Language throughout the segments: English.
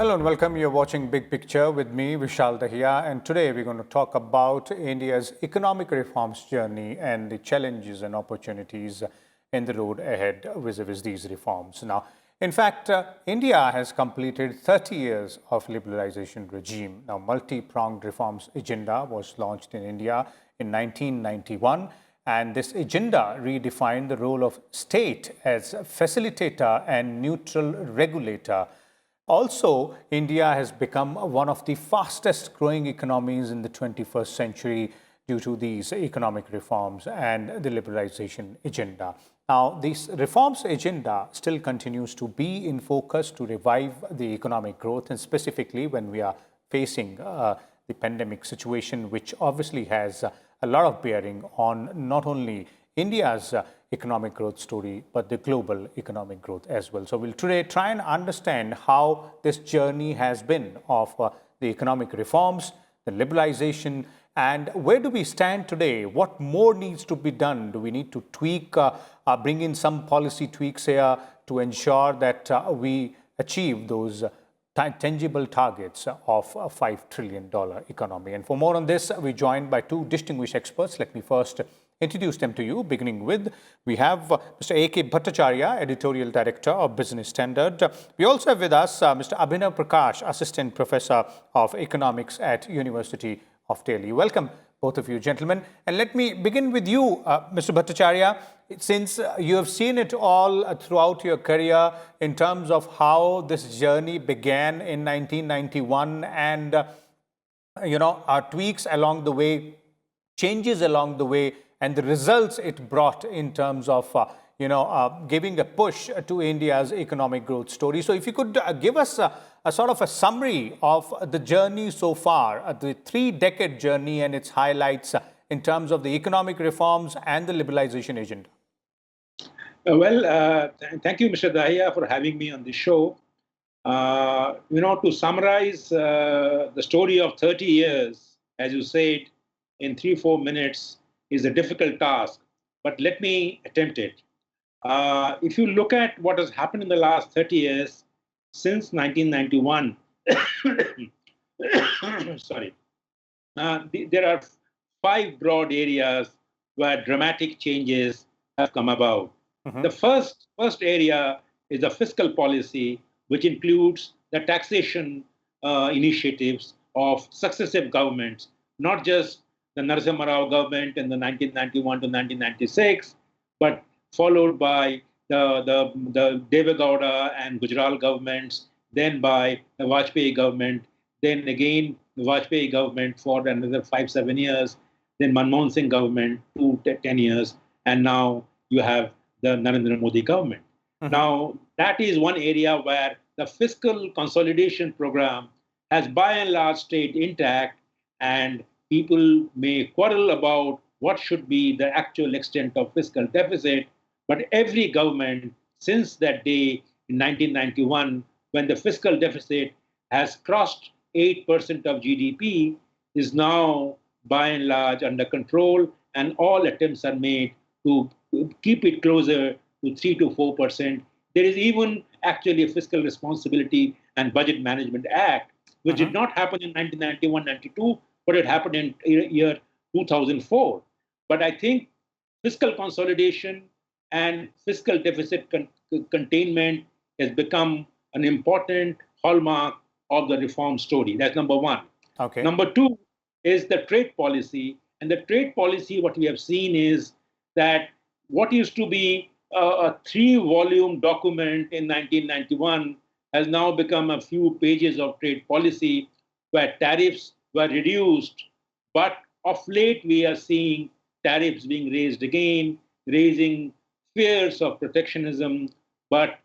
Hello and welcome. You're watching Big Picture with me, Vishal Dahiya, and today we're going to talk about India's economic reforms journey and the challenges and opportunities in the road ahead vis-a-vis these reforms. Now, in fact, India has completed 30 years of liberalization regime. Now, multi-pronged reforms agenda was launched in India in 1991, and this agenda redefined the role of state as facilitator and neutral regulator. Also, India has become one of the fastest growing economies in the 21st century due to these economic reforms and the liberalization agenda. Now, this reforms agenda still continues to be in focus to revive the economic growth, and specifically when we are facing the pandemic situation, which obviously has a lot of bearing on not only India's economic growth story, but the global economic growth as well. So we'll today try and understand how this journey has been of the economic reforms, the liberalization, and where do we stand today? What more needs to be done? Do we need to tweak, bring in some policy tweaks here to ensure that we achieve those tangible targets of a $5 trillion economy? And for more on this, we're joined by two distinguished experts. Let me first introduce them to you, beginning with, we have Mr. A.K. Bhattacharya, Editorial Director of Business Standard. We also have with us Mr. Abhinav Prakash, Assistant Professor of Economics at University of Delhi. Welcome, both of you gentlemen. And let me begin with you, Mr. Bhattacharya, since you have seen it all throughout your career in terms of how this journey began in 1991 and, tweaks along the way, changes along the way, and the results it brought in terms of, giving a push to India's economic growth story. So if you could give us a sort of a summary of the journey so far, the 3-decade journey and its highlights in terms of the economic reforms and the liberalization agenda. Thank you, Mr. Dahiya, for having me on the show. To summarize the story of 30 years, as you said, in 3-4 minutes, is a difficult task, but let me attempt it. If you look at what has happened in the last 30 years, since 1991, sorry, there are 5 broad areas where dramatic changes have come about. The first area is the fiscal policy, which includes the taxation initiatives of successive governments, not just the Narasimha Rao government in the 1991 to 1996, but followed by the Deve Gowda and Gujarat governments, then by the Vajpayee government, then again the Vajpayee government for another 5-7 years, then Manmohan Singh government 10 years, and now you have the Narendra Modi government. Now, that is one area where the fiscal consolidation program has by and large stayed intact, and people may quarrel about what should be the actual extent of fiscal deficit, but every government since that day in 1991, when the fiscal deficit has crossed 8% of GDP, is now by and large under control, and all attempts are made to keep it closer to 3 to 4%. There is even actually a Fiscal Responsibility and Budget Management Act, which did not happen in 1991-92, but it happened in year 2004. But I think fiscal consolidation and fiscal deficit containment has become an important hallmark of the reform story. That's number one. Okay. Number two is the trade policy. And the trade policy, what we have seen is that what used to be a 3-volume document in 1991 has now become a few pages of trade policy where tariffs were reduced. But of late, we are seeing tariffs being raised again, raising fears of protectionism. But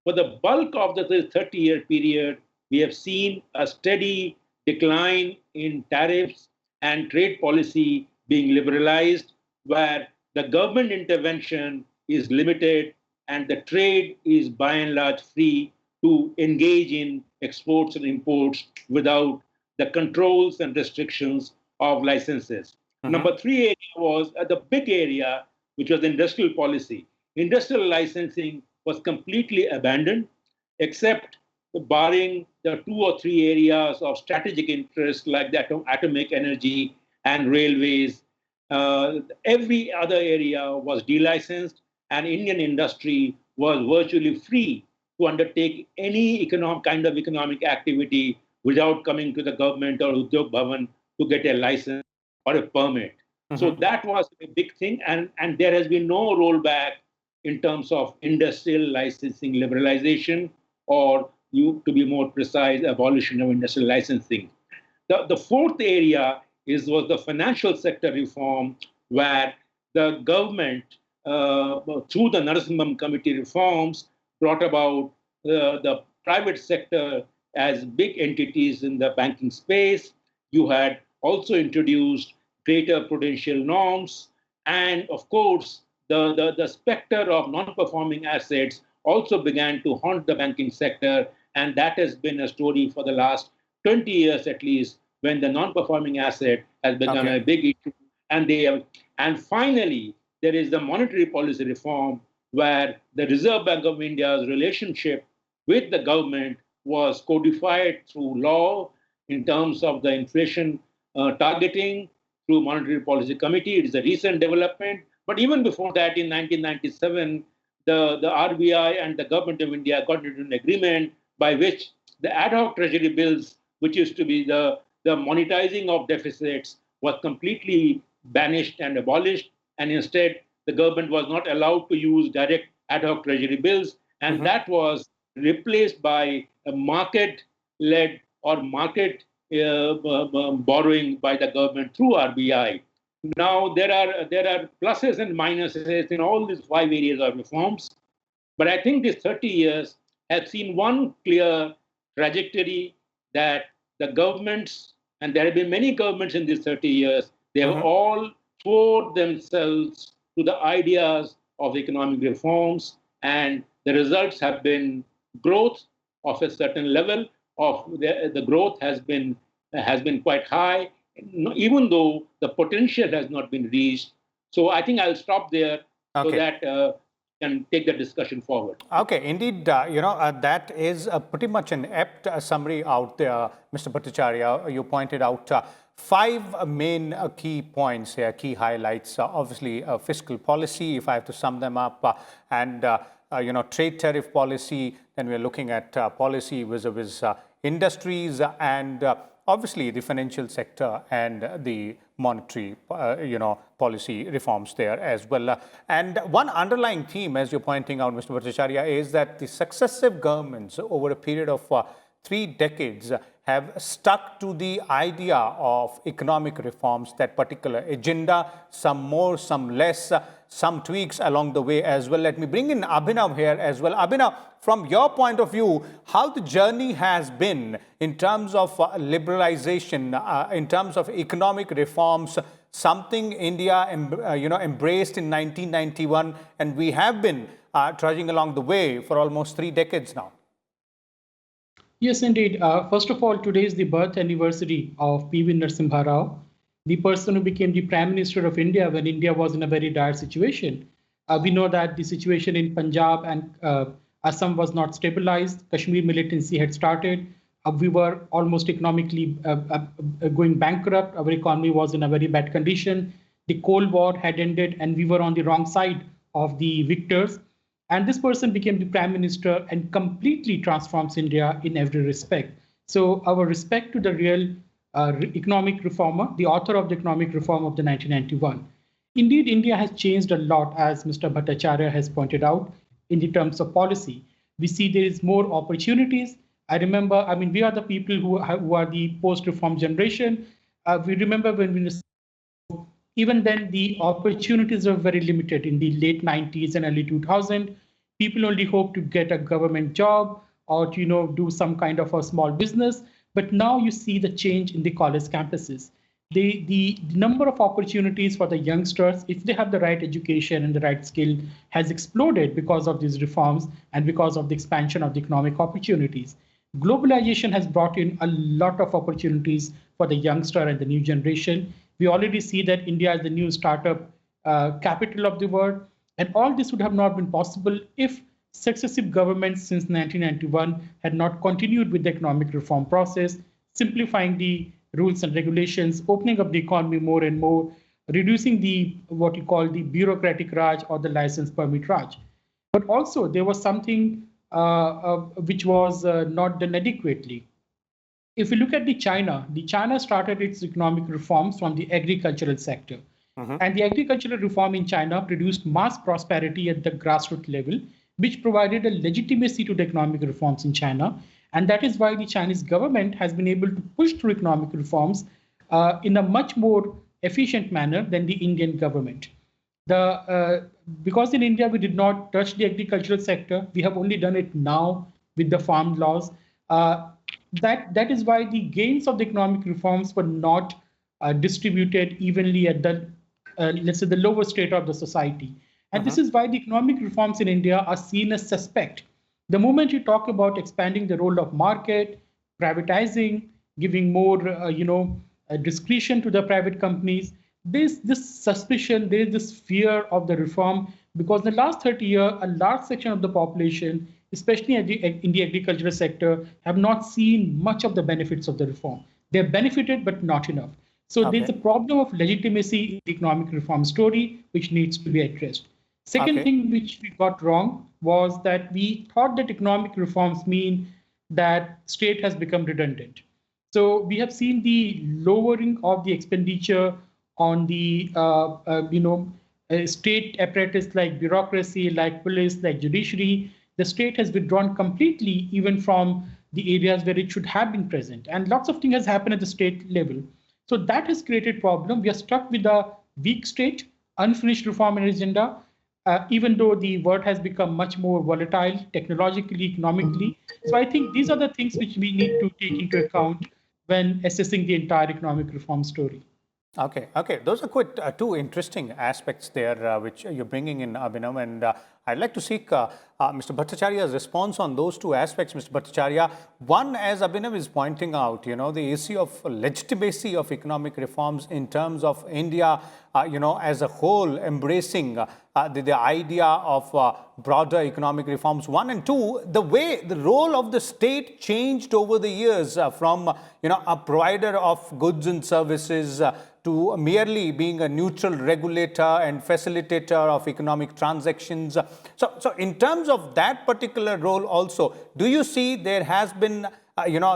for the bulk of the 30-year period, we have seen a steady decline in tariffs and trade policy being liberalized, where the government intervention is limited and the trade is by and large free to engage in exports and imports without the controls and restrictions of licenses. Number 3 area was the big area, which was industrial policy. Industrial licensing was completely abandoned, except barring the 2 or 3 areas of strategic interest like the atomic energy and railways, every other area was delicensed, and Indian industry was virtually free to undertake any kind of economic activity without coming to the government or Udyog Bhavan to get a license or a permit. So that was a big thing, and there has been no rollback in terms of industrial licensing liberalization, or to be more precise, abolition of industrial licensing. The fourth area was the financial sector reform, where the government, through the Narasimham Committee reforms, brought about the private sector as big entities in the banking space. You had also introduced greater prudential norms, and of course, the specter of non-performing assets also began to haunt the banking sector, and that has been a story for the last 20 years at least, when the non-performing asset has become a big issue. And finally, there is the monetary policy reform, where the Reserve Bank of India's relationship with the government was codified through law in terms of the inflation targeting through Monetary Policy Committee. It is a recent development. But even before that, in 1997, the RBI and the government of India got into an agreement by which the ad hoc treasury bills, which used to be the monetizing of deficits, was completely banished and abolished. And instead, the government was not allowed to use direct ad hoc treasury bills. And that was replaced by a market-led or market borrowing by the government through RBI. Now, there are pluses and minuses in all these 5 areas of reforms. But I think these 30 years have seen one clear trajectory, that the governments, and there have been many governments in these 30 years, they have all poured themselves to the ideas of economic reforms, and the results have been growth of a certain level. Of the growth has been quite high, even though the potential has not been reached. So I think I'll stop there so that can take the discussion forward. Okay, indeed, that is pretty much an apt summary out there, Mr. Bhattacharya. You pointed out 5 main key points here, key highlights. Obviously, fiscal policy, if I have to sum them up, and trade tariff policy. Then we're looking at policy vis-a-vis industries, and obviously the financial sector and the monetary, policy reforms there as well. And one underlying theme, as you're pointing out, Mr. Bhattacharya, is that the successive governments over a period of 3 decades have stuck to the idea of economic reforms, that particular agenda, some more, some less, some tweaks along the way as well. Let me bring in Abhinav here as well. Abhinav, from your point of view, how the journey has been in terms of liberalization, in terms of economic reforms, something India embraced in 1991, and we have been trudging along the way for almost 3 decades now. Yes, indeed. First of all, today is the birth anniversary of P.V. Narasimha Rao, the person who became the Prime Minister of India when India was in a very dire situation. We know that the situation in Punjab and Assam was not stabilized. Kashmir militancy had started. We were almost economically going bankrupt. Our economy was in a very bad condition. The Cold War had ended, and we were on the wrong side of the victors. And this person became the Prime Minister and completely transforms India in every respect. So our respect to the real economic reformer, the author of the economic reform of the 1991. Indeed, India has changed a lot, as Mr. Bhattacharya has pointed out, in the terms of policy. We see there is more opportunities. I remember, we are the people who are the post-reform generation. We remember when we even then, the opportunities were very limited in the late 90s and early 2000s. People only hoped to get a government job or to, do some kind of a small business. But now you see the change in the college campuses. The number of opportunities for the youngsters, if they have the right education and the right skill, has exploded because of these reforms and because of the expansion of the economic opportunities. Globalization has brought in a lot of opportunities for the youngster and the new generation. We already see that India is the new startup capital of the world. And all this would have not been possible if successive governments since 1991 had not continued with the economic reform process, simplifying the rules and regulations, opening up the economy more and more, reducing the what you call the bureaucratic Raj or the license permit Raj. But also there was something which was not done adequately. If you look at the China started its economic reforms from the agricultural sector. And the agricultural reform in China produced mass prosperity at the grassroots level, which provided a legitimacy to the economic reforms in China. And that is why the Chinese government has been able to push through economic reforms in a much more efficient manner than the Indian government. Because in India we did not touch the agricultural sector, we have only done it now with the farm laws. That is why the gains of the economic reforms were not distributed evenly at the let's say the lower strata of the society. And this is why the economic reforms in India are seen as suspect. The moment you talk about expanding the role of market, privatizing, giving more discretion to the private companies, there's this suspicion, there's this fear of the reform, because in the last 30 years, a large section of the population, especially in the agricultural sector, have not seen much of the benefits of the reform. They've benefited, but not enough. So there's a problem of legitimacy in the economic reform story, which needs to be addressed. Second thing which we got wrong was that we thought that economic reforms mean that state has become redundant. So we have seen the lowering of the expenditure on the state apparatus like bureaucracy, like police, like judiciary. The state has withdrawn completely even from the areas where it should have been present. And lots of things has happened at the state level. So that has created problem. We are stuck with a weak state, unfinished reform agenda, even though the world has become much more volatile technologically, economically. So I think these are the things which we need to take into account when assessing the entire economic reform story. Okay. Those are quite two interesting aspects there, which you're bringing in, Abhinav, and I'd like to seek Mr. Bhattacharya's response on those two aspects, Mr. Bhattacharya. One, as Abhinav is pointing out, the issue of legitimacy of economic reforms in terms of India, as a whole, embracing the idea of broader economic reforms. One, and two, the way the role of the state changed over the years from, a provider of goods and services to merely being a neutral regulator and facilitator of economic transactions. So in terms of that particular role also, do you see there has been,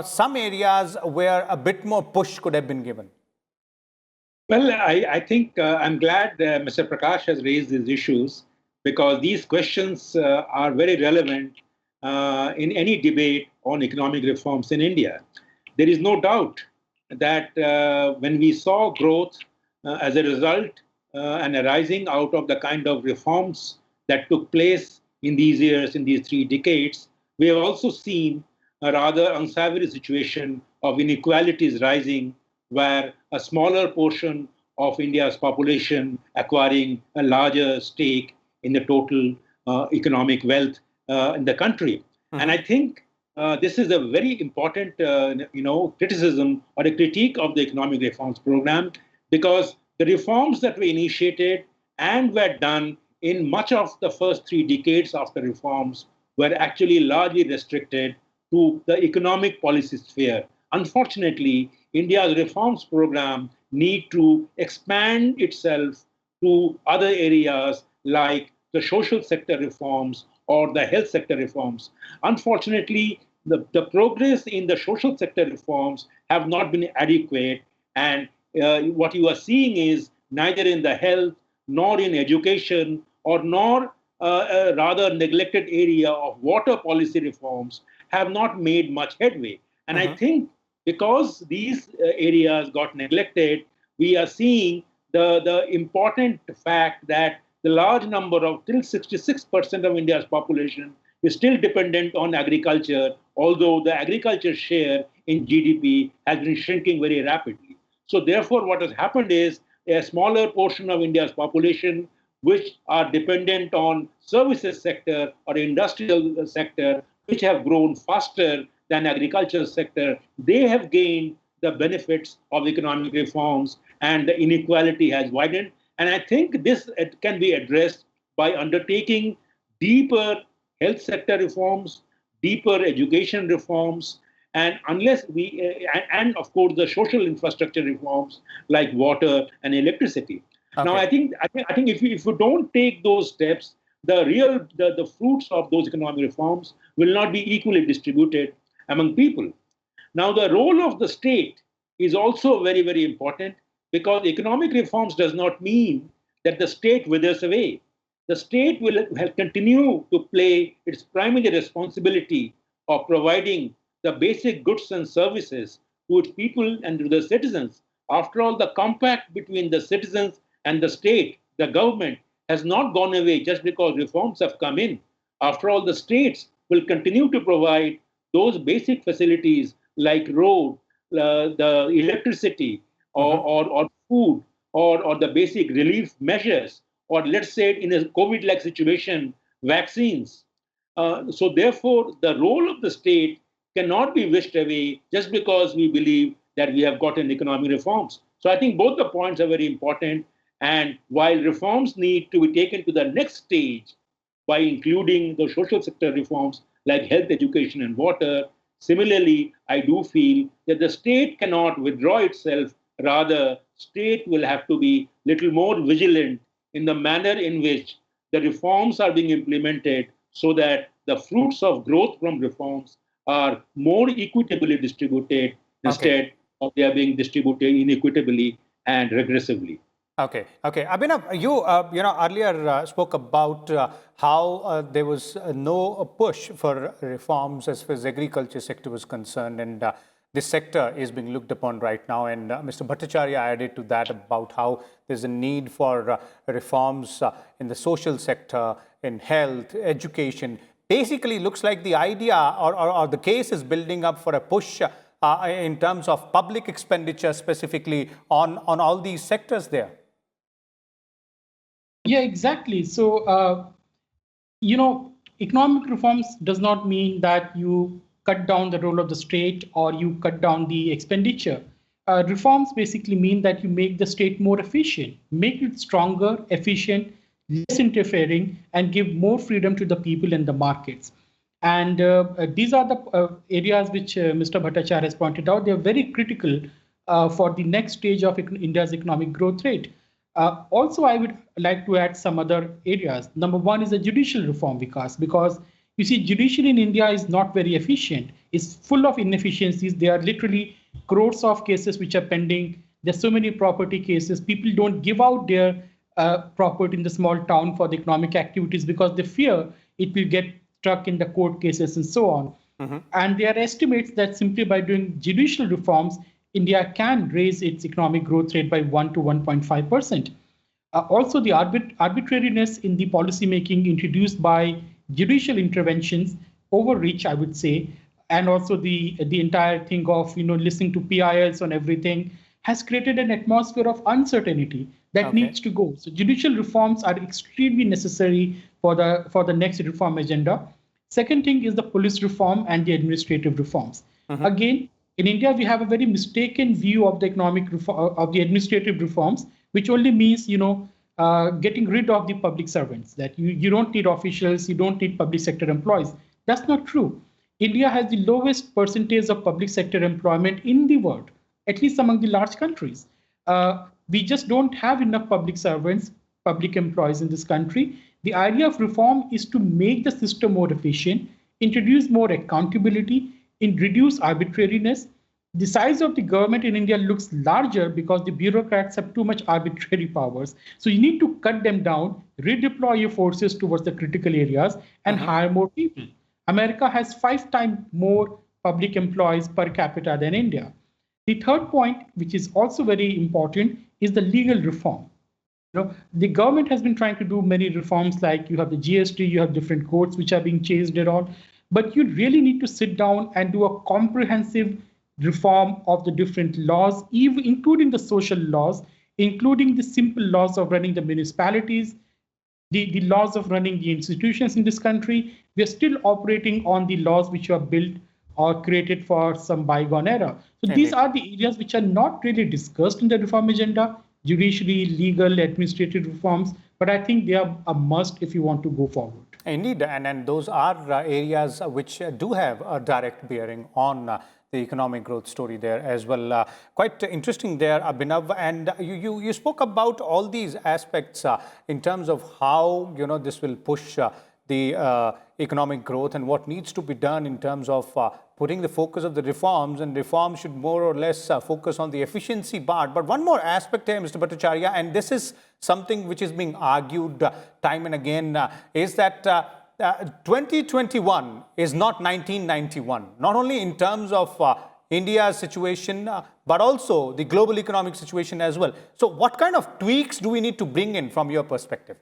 some areas where a bit more push could have been given? Well, I think I'm glad Mr. Prakash has raised these issues, because these questions are very relevant in any debate on economic reforms in India. There is no doubt that when we saw growth as a result and arising out of the kind of reforms that took place in these years, in these 3 decades, we have also seen a rather unsavory situation of inequalities rising, where a smaller portion of India's population acquiring a larger stake in the total economic wealth in the country. And I think this is a very important, criticism or a critique of the economic reforms program, because the reforms that were initiated and were done in much of the first 3 decades after reforms were actually largely restricted to the economic policy sphere. Unfortunately, India's reforms program need to expand itself to other areas like the social sector reforms or the health sector reforms. Unfortunately, the progress in the social sector reforms have not been adequate, and what you are seeing is neither in the health nor in education or nor a rather neglected area of water policy reforms have not made much headway. And I think because these areas got neglected, we are seeing the important fact that the large number of, till 66% of India's population is still dependent on agriculture, although the agriculture share in GDP has been shrinking very rapidly. So therefore, what has happened is a smaller portion of India's population, which are dependent on services sector or industrial sector, which have grown faster than agricultural sector, they have gained the benefits of economic reforms, and the inequality has widened. And I think this can be addressed by undertaking deeper health sector reforms, deeper education reforms, and unless and of course the social infrastructure reforms like water and electricity. Now, Okay. I think if we don't take those steps, the fruits of those economic reforms will not be equally distributed among people. Now, the role of the state is also very, very important because economic reforms does not mean that the state withers away. The state will continue to play its primary responsibility of providing the basic goods and services to its people and to the citizens. After all, the compact between the citizens and the state, the government, has not gone away just because reforms have come in. After all, the states will continue to provide those basic facilities like road, the electricity, or food, or the basic relief measures, or let's say in a COVID-like situation, vaccines. So therefore, the role of the state cannot be wished away just because we believe that we have gotten economic reforms. So I think both the points are very important. And while reforms need to be taken to the next stage by including the social sector reforms like health, education, and water, similarly, I do feel that the state cannot withdraw itself. Rather, state will have to be little more vigilant in the manner in which the reforms are being implemented so that the fruits of growth from reforms are more equitably distributed instead of they are being distributed inequitably and regressively. Okay. Abhinav, you earlier spoke about how there was no push for reforms as far as agriculture sector was concerned, and this sector is being looked upon right now. And Mr. Bhattacharya added to that about how there's a need for reforms in the social sector, in health, education. Basically, looks like the idea or the case is building up for a push in terms of public expenditure, specifically on all these sectors there. Yeah, exactly. So, economic reforms does not mean that you cut down the role of the state or you cut down the expenditure. Reforms basically mean that you make the state more efficient, make it stronger, efficient, less interfering, and give more freedom to the people and the markets. And these are the areas which Mr. Bhattacharya has pointed out. They are very critical for the next stage of India's economic growth rate. Also, I would like to add some other areas. Number one is the judicial reform, Vikas, because you see, judiciary in India is not very efficient. It's full of inefficiencies. There are literally crores of cases which are pending. There's so many property cases. People don't give out their property in the small town for the economic activities because they fear it will get stuck in the court cases and so on. And there are estimates that simply by doing judicial reforms, India can raise its economic growth rate by 1 to 1.5%. Also, the arbitrariness in the policy making introduced by judicial interventions, overreach, I would say, and also the entire thing of listening to PILs on everything has created an atmosphere of uncertainty that needs to go. So judicial reforms are extremely necessary for the next reform agenda. Second thing is the police reform and the administrative reforms. Again, in India, we have a very mistaken view of the economic reform, of the administrative reforms, which only means, getting rid of the public servants, that you don't need officials, you don't need public sector employees. That's not true. India has the lowest percentage of public sector employment in the world, at least among the large countries. We just don't have enough public servants, public employees in this country. The idea of reform is to make the system more efficient, introduce more accountability, reduce arbitrariness. The size of the government in India looks larger because the bureaucrats have too much arbitrary powers. So you need to cut them down, redeploy your forces towards the critical areas, and hire more people. America has 5 times more public employees per capita than India. The third point, which is also very important, is the legal reform. The government has been trying to do many reforms, like you have the GST, you have different courts which are being changed and all. But you really need to sit down and do a comprehensive reform of the different laws, even including the social laws, including the simple laws of running the municipalities, the laws of running the institutions in this country. We are still operating on the laws which were built or created for some bygone era. So these are the areas which are not really discussed in the reform agenda: judiciary, legal, administrative reforms. but I think they are a must if you want to go forward. Indeed, and those are areas which do have a direct bearing on the economic growth story there as well. Quite interesting there, Abhinav. And you spoke about all these aspects in terms of how this will push the economic growth and what needs to be done in terms of putting the focus of the reforms, and reforms should more or less focus on the efficiency part. But one more aspect here, Mr. Bhattacharya, and this is something which is being argued time and again, is that 2021 is not 1991, not only in terms of India's situation, but also the global economic situation as well. So what kind of tweaks do we need to bring in from your perspective?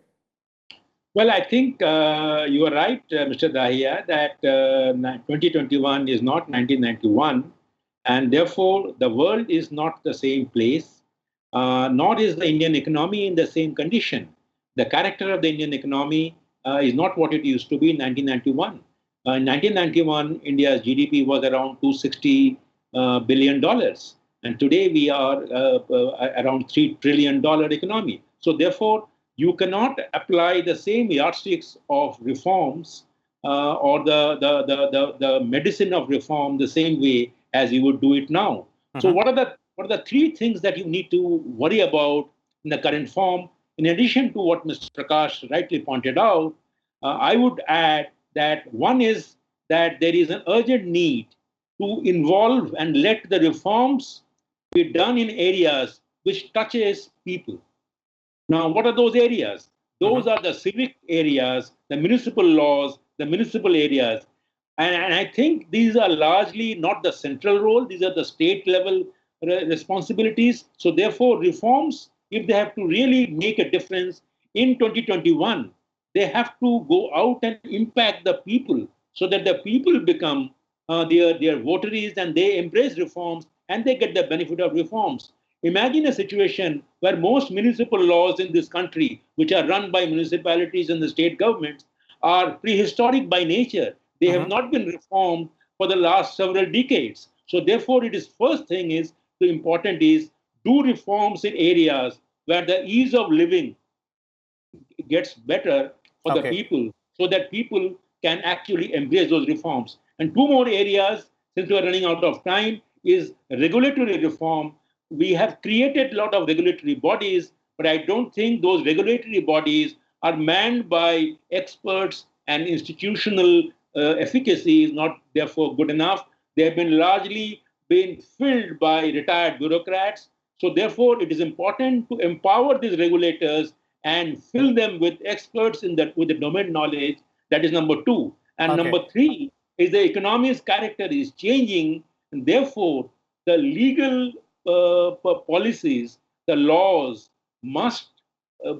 Well, I think you are right, Mr. Dahiya, that 2021 is not 1991, and therefore the world is not the same place, nor is the Indian economy in the same condition. The character of the Indian economy is not what it used to be in 1991. In 1991, India's GDP was around $260 billion, and today we are around $3 trillion economy. So therefore, you cannot apply the same yardsticks of reforms or the medicine of reform the same way as you would do it now. So what are the three things that you need to worry about in the current form? In addition to what Mr. Prakash rightly pointed out, I would add that one is that there is an urgent need to involve and let the reforms be done in areas which touches people. Now, what are those areas? Those are the civic areas, the municipal laws, the municipal areas. And I think these are largely not the central role. These are the state level responsibilities. So therefore, reforms, if they have to really make a difference in 2021, they have to go out and impact the people so that the people become their votaries and they embrace reforms and they get the benefit of reforms. Imagine a situation where most municipal laws in this country, which are run by municipalities and the state governments, are prehistoric by nature. They have not been reformed for the last several decades. So therefore, it is first thing is the important is do reforms in areas where the ease of living gets better for the people, so that people can actually embrace those reforms. And two more areas, since we are running out of time, is regulatory reform. We have created a lot of regulatory bodies, but I don't think those regulatory bodies are manned by experts, and institutional efficacy is not therefore good enough. They have been largely been filled by retired bureaucrats. So therefore, it is important to empower these regulators and fill them with experts with the domain knowledge. That is number two. And number three is the economy's character is changing, and therefore the legal policies, the laws must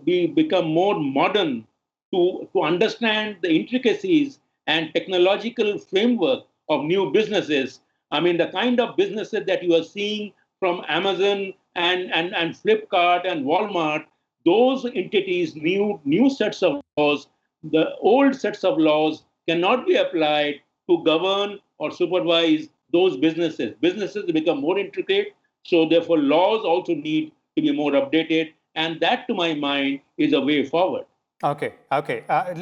become more modern to understand the intricacies and technological framework of new businesses. I mean, the kind of businesses that you are seeing from Amazon and Flipkart and Walmart, those entities, new sets of laws, the old sets of laws cannot be applied to govern or supervise those businesses. Businesses become more intricate, so therefore laws also need to be more updated, and that, to my mind, is a way forward. Okay.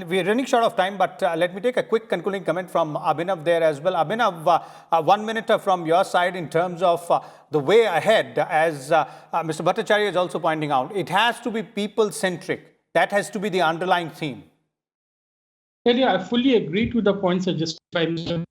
We're running short of time, but let me take a quick concluding comment from Abhinav there as well. Abhinav, 1 minute from your side in terms of the way ahead, as Mr. Bhattacharya is also pointing out, it has to be people-centric. That has to be the underlying theme. Yeah, I fully agree to the points suggested by Mr.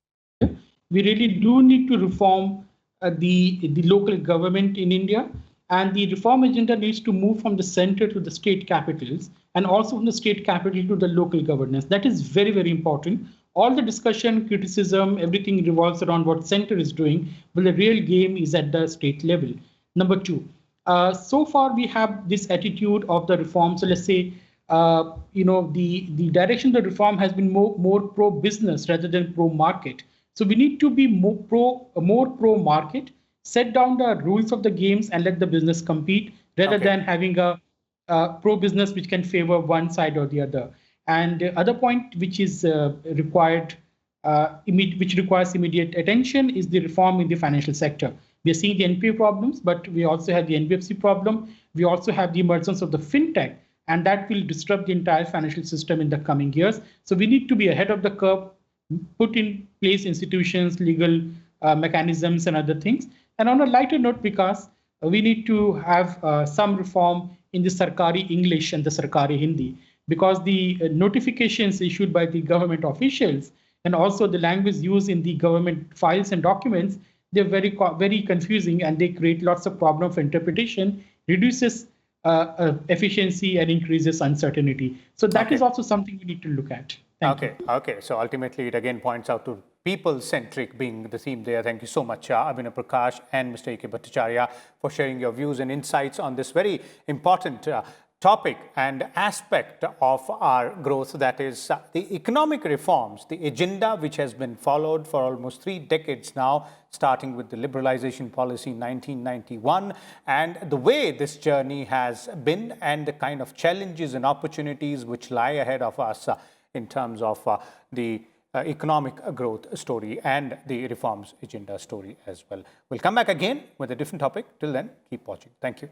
We really do need to reform the local government in India, and the reform agenda needs to move from the center to the state capitals, and also from the state capital to the local governance. That is very, very important. All the discussion, criticism, everything revolves around what center is doing, but the real game is at the state level. Number two, so far we have this attitude of the reform. So let's say, the direction of the reform has been more pro-business rather than pro-market. So we need to be more pro-market, set down the rules of the games and let the business compete, rather than having a pro-business which can favor one side or the other. And the other point which is which requires immediate attention is the reform in the financial sector. We are seeing the NPA problems, but we also have the NBFC problem. We also have the emergence of the fintech, and that will disrupt the entire financial system in the coming years. So we need to be ahead of the curve, put in place institutions, legal mechanisms, and other things. And on a lighter note, because we need to have some reform in the Sarkari English and the Sarkari Hindi, because the notifications issued by the government officials and also the language used in the government files and documents, they're very confusing, and they create lots of problems for interpretation, reduces efficiency, and increases uncertainty. So that is also something we need to look at. Thank you. Okay. So ultimately, it again points out to people-centric being the theme there. Thank you so much, Abhinav, Prakash, and Mr. A.K. Bhattacharya, for sharing your views and insights on this very important topic and aspect of our growth, that is the economic reforms, the agenda which has been followed for almost 3 decades now, starting with the liberalization policy in 1991, and the way this journey has been, and the kind of challenges and opportunities which lie ahead of us in terms of the economic growth story and the reforms agenda story as well. We'll come back again with a different topic. Till then, keep watching. Thank you.